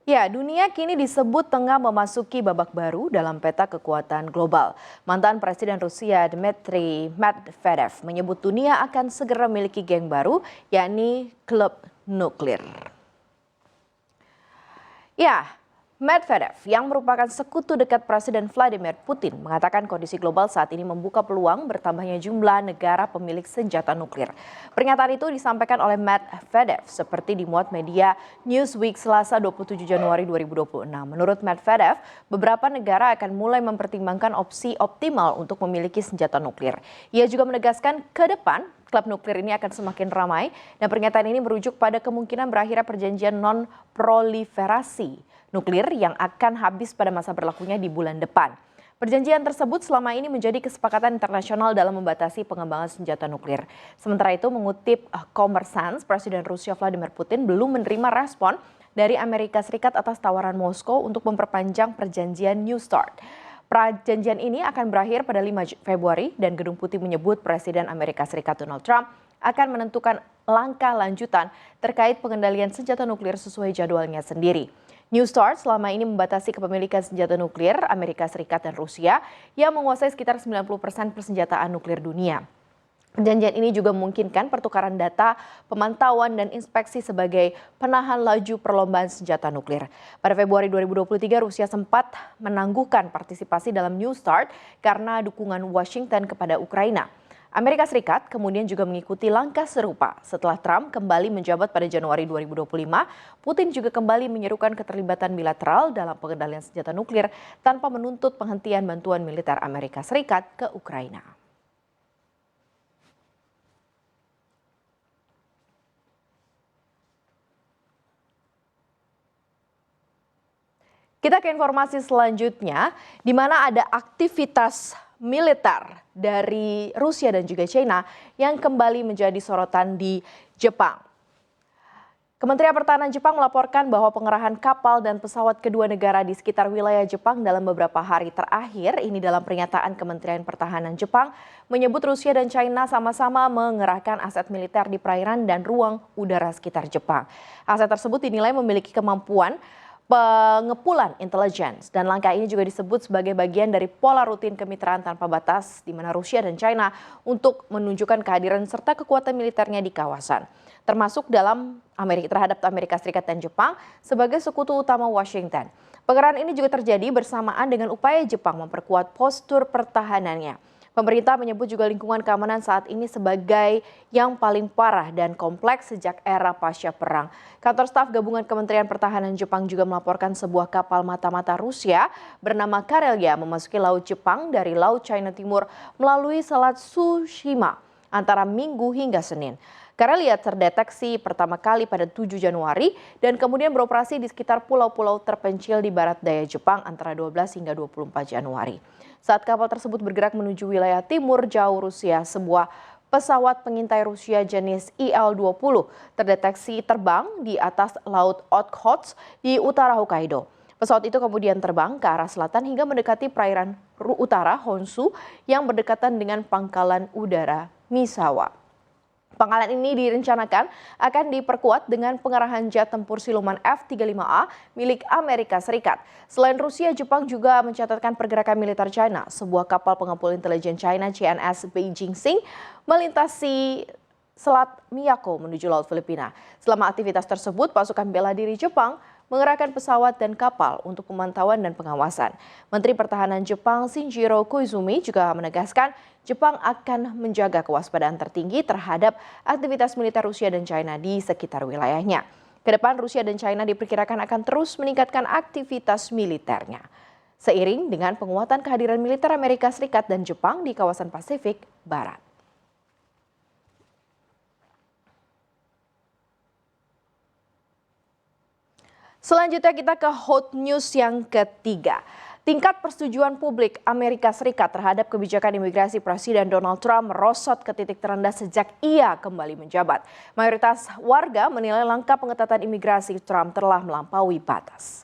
Ya, dunia kini disebut tengah memasuki babak baru dalam peta kekuatan global. Mantan Presiden Rusia Dmitry Medvedev menyebut dunia akan segera memiliki geng baru, yakni klub nuklir. Ya, Medvedev yang merupakan sekutu dekat Presiden Vladimir Putin mengatakan kondisi global saat ini membuka peluang bertambahnya jumlah negara pemilik senjata nuklir. Pernyataan itu disampaikan oleh Medvedev seperti dimuat media Newsweek Selasa 27 Januari 2026. Menurut Medvedev, beberapa negara akan mulai mempertimbangkan opsi optimal untuk memiliki senjata nuklir. Ia juga menegaskan ke depan klub nuklir ini akan semakin ramai dan pernyataan ini merujuk pada kemungkinan berakhirnya perjanjian non-proliferasi nuklir yang akan habis pada masa berlakunya di bulan depan. Perjanjian tersebut selama ini menjadi kesepakatan internasional dalam membatasi pengembangan senjata nuklir. Sementara itu mengutip Kommersant, Presiden Rusia Vladimir Putin belum menerima respon dari Amerika Serikat atas tawaran Moskow untuk memperpanjang perjanjian New START. Perjanjian ini akan berakhir pada 5 Februari dan Gedung Putih menyebut Presiden Amerika Serikat Donald Trump akan menentukan langkah lanjutan terkait pengendalian senjata nuklir sesuai jadwalnya sendiri. New START selama ini membatasi kepemilikan senjata nuklir Amerika Serikat dan Rusia yang menguasai sekitar 90% persenjataan nuklir dunia. Perjanjian ini juga memungkinkan pertukaran data, pemantauan, dan inspeksi sebagai penahan laju perlombaan senjata nuklir. Pada Februari 2023, Rusia sempat menangguhkan partisipasi dalam New START karena dukungan Washington kepada Ukraina. Amerika Serikat kemudian juga mengikuti langkah serupa. Setelah Trump kembali menjabat pada Januari 2025, Putin juga kembali menyerukan keterlibatan bilateral dalam pengendalian senjata nuklir tanpa menuntut penghentian bantuan militer Amerika Serikat ke Ukraina. Kita ke informasi selanjutnya, di mana ada aktivitas militer dari Rusia dan juga China yang kembali menjadi sorotan di Jepang. Kementerian Pertahanan Jepang melaporkan bahwa pengerahan kapal dan pesawat kedua negara di sekitar wilayah Jepang dalam beberapa hari terakhir, ini dalam pernyataan Kementerian Pertahanan Jepang, menyebut Rusia dan China sama-sama mengerahkan aset militer di perairan dan ruang udara sekitar Jepang. Aset tersebut dinilai memiliki kemampuan pengepulan intelijen dan langkah ini juga disebut sebagai bagian dari pola rutin kemitraan tanpa batas di mana Rusia dan China untuk menunjukkan kehadiran serta kekuatan militernya di kawasan, termasuk dalam terhadap Amerika Serikat dan Jepang sebagai sekutu utama Washington. Pengerahan ini juga terjadi bersamaan dengan upaya Jepang memperkuat postur pertahanannya. Pemerintah menyebut juga lingkungan keamanan saat ini sebagai yang paling parah dan kompleks sejak era pasca perang. Kantor staf gabungan Kementerian Pertahanan Jepang juga melaporkan sebuah kapal mata-mata Rusia bernama Karelia memasuki Laut Jepang dari Laut China Timur melalui Selat Tsushima antara Minggu hingga Senin. Karelia terdeteksi pertama kali pada 7 Januari dan kemudian beroperasi di sekitar pulau-pulau terpencil di barat daya Jepang antara 12 hingga 24 Januari. Saat kapal tersebut bergerak menuju wilayah timur jauh Rusia, sebuah pesawat pengintai Rusia jenis Il-20 terdeteksi terbang di atas Laut Okhotsk di utara Hokkaido. Pesawat itu kemudian terbang ke arah selatan hingga mendekati perairan utara Honshu yang berdekatan dengan pangkalan udara Misawa. Pangkalan ini direncanakan akan diperkuat dengan pengerahan jet tempur siluman F-35A milik Amerika Serikat. Selain Rusia, Jepang juga mencatatkan pergerakan militer China. Sebuah kapal pengepul intelijen China CNS Beijing Sing melintasi Selat Miyako menuju Laut Filipina. Selama aktivitas tersebut, pasukan bela diri Jepang mengerahkan pesawat dan kapal untuk pemantauan dan pengawasan. Menteri Pertahanan Jepang Shinjiro Koizumi juga menegaskan Jepang akan menjaga kewaspadaan tertinggi terhadap aktivitas militer Rusia dan China di sekitar wilayahnya. Kedepan Rusia dan China diperkirakan akan terus meningkatkan aktivitas militernya. Seiring dengan penguatan kehadiran militer Amerika Serikat dan Jepang di kawasan Pasifik Barat. Selanjutnya kita ke hot news yang ketiga. Tingkat persetujuan publik Amerika Serikat terhadap kebijakan imigrasi Presiden Donald Trump merosot ke titik terendah sejak ia kembali menjabat. Mayoritas warga menilai langkah pengetatan imigrasi Trump telah melampaui batas.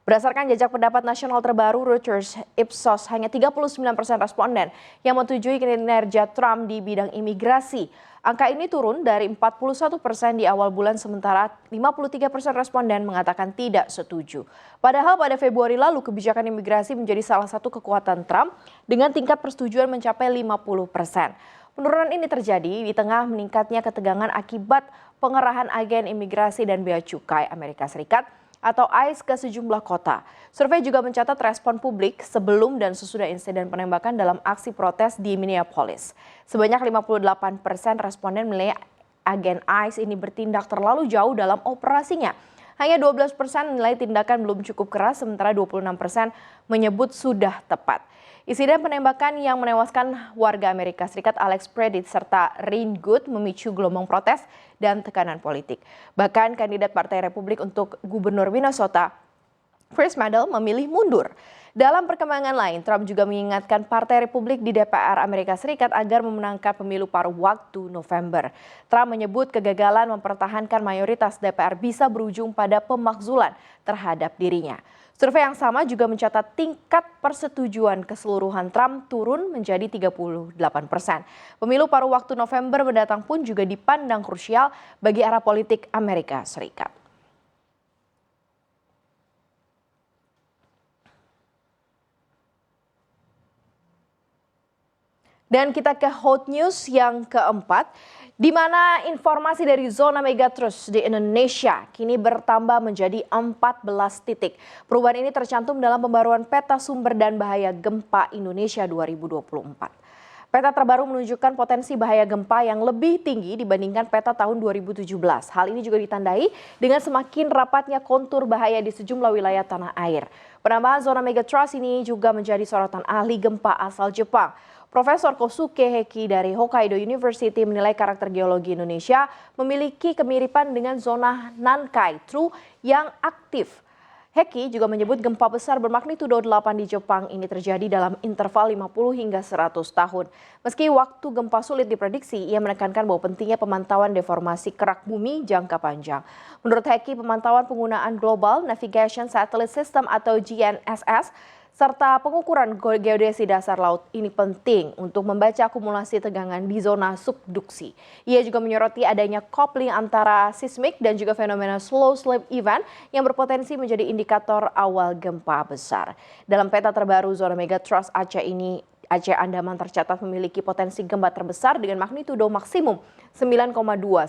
Berdasarkan jajak pendapat nasional terbaru Reuters Ipsos, hanya 39% responden yang menyetujui kinerja Trump di bidang imigrasi. Angka ini turun dari 41% di awal bulan, sementara 53% responden mengatakan tidak setuju. Padahal pada Februari lalu kebijakan imigrasi menjadi salah satu kekuatan Trump dengan tingkat persetujuan mencapai 50%. Penurunan ini terjadi di tengah meningkatnya ketegangan akibat pengerahan agen imigrasi dan bea cukai Amerika Serikat atau ICE ke sejumlah kota. Survei juga mencatat respon publik sebelum dan sesudah insiden penembakan dalam aksi protes di Minneapolis. Sebanyak 58% responden menilai agen ICE ini bertindak terlalu jauh dalam operasinya. Hanya 12% menilai tindakan belum cukup keras, sementara 26% menyebut sudah tepat. Insiden penembakan yang menewaskan warga Amerika Serikat Alex Predit serta Ryan Good memicu gelombang protes dan tekanan politik. Bahkan kandidat Partai Republik untuk Gubernur Minnesota, Chris Mandel, memilih mundur. Dalam perkembangan lain, Trump juga mengingatkan Partai Republik di DPR Amerika Serikat agar memenangkan pemilu paruh waktu November. Trump menyebut kegagalan mempertahankan mayoritas DPR bisa berujung pada pemakzulan terhadap dirinya. Survei yang sama juga mencatat tingkat persetujuan keseluruhan Trump turun menjadi 38%. Pemilu paruh waktu November mendatang pun juga dipandang krusial bagi arah politik Amerika Serikat. Dan kita ke hot news yang keempat, di mana informasi dari zona megatrust di Indonesia kini bertambah menjadi 14 titik. Perubahan ini tercantum dalam pembaruan peta sumber dan bahaya gempa Indonesia 2024. Peta terbaru menunjukkan potensi bahaya gempa yang lebih tinggi dibandingkan peta tahun 2017. Hal ini juga ditandai dengan semakin rapatnya kontur bahaya di sejumlah wilayah tanah air. Penambahan zona megatrust ini juga menjadi sorotan ahli gempa asal Jepang. Profesor Kosuke Heki dari Hokkaido University menilai karakter geologi Indonesia memiliki kemiripan dengan zona Nankai True yang aktif. Heki juga menyebut gempa besar bermagnitudo 8 di Jepang ini terjadi dalam interval 50 hingga 100 tahun. Meski waktu gempa sulit diprediksi, ia menekankan bahwa pentingnya pemantauan deformasi kerak bumi jangka panjang. Menurut Heki, pemantauan penggunaan Global Navigation Satellite System atau GNSS serta pengukuran geodesi dasar laut ini penting untuk membaca akumulasi tegangan di zona subduksi. Ia juga menyoroti adanya coupling antara seismik dan juga fenomena slow slip event yang berpotensi menjadi indikator awal gempa besar. Dalam peta terbaru zona megatrust Aceh Andaman tercatat memiliki potensi gempa terbesar dengan magnitudo maksimum 9,2,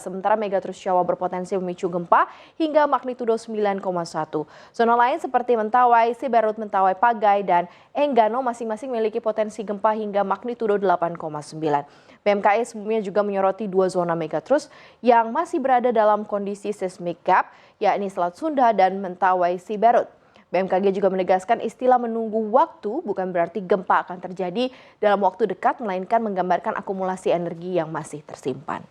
sementara megatrust Jawa berpotensi memicu gempa hingga magnitudo 9,1. Zona lain seperti Mentawai, Siberut, Mentawai, Pagai, dan Enggano masing-masing memiliki potensi gempa hingga magnitudo 8,9. BMKG sebelumnya juga menyoroti dua zona megatrust yang masih berada dalam kondisi seismic gap, yakni Selat Sunda dan Mentawai, Siberut. BMKG juga menegaskan istilah menunggu waktu bukan berarti gempa akan terjadi dalam waktu dekat, melainkan menggambarkan akumulasi energi yang masih tersimpan.